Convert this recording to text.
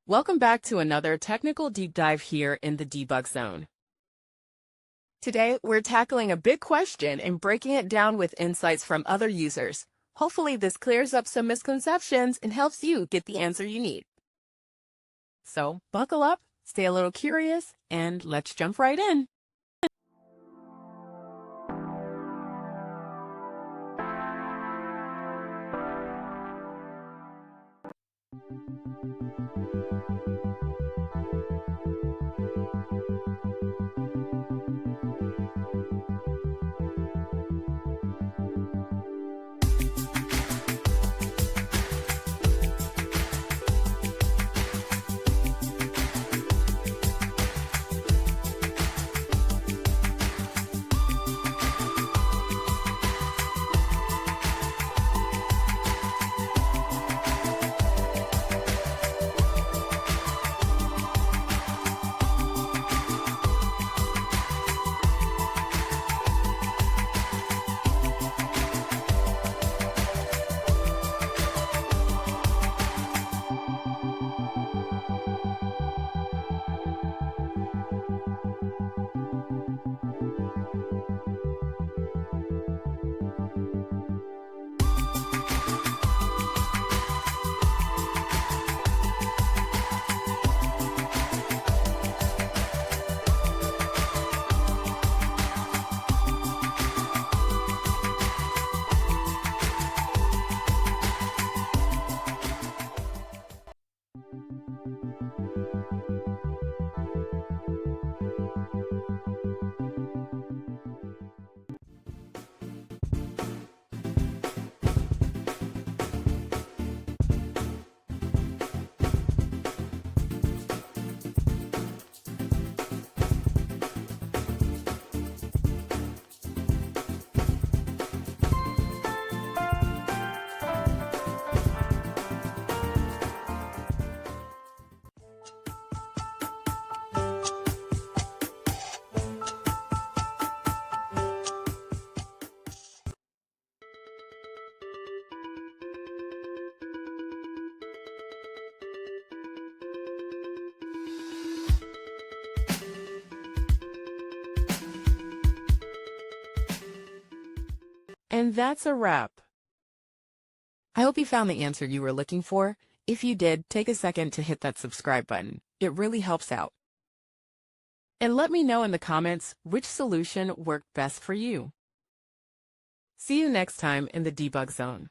Welcome back to another technical deep dive here in the debug zone. Today, we're tackling a big question and breaking it down with insights from other users. Hopefully, this clears up some misconceptions and helps you get the answer you need. So, buckle up, stay a little curious, and let's jump right in. And that's a wrap. I hope you found the answer you were looking for. If you did, take a second to hit that subscribe button. It really helps out. And let me know in the comments which solution worked best for you. See you next time in the debug zone.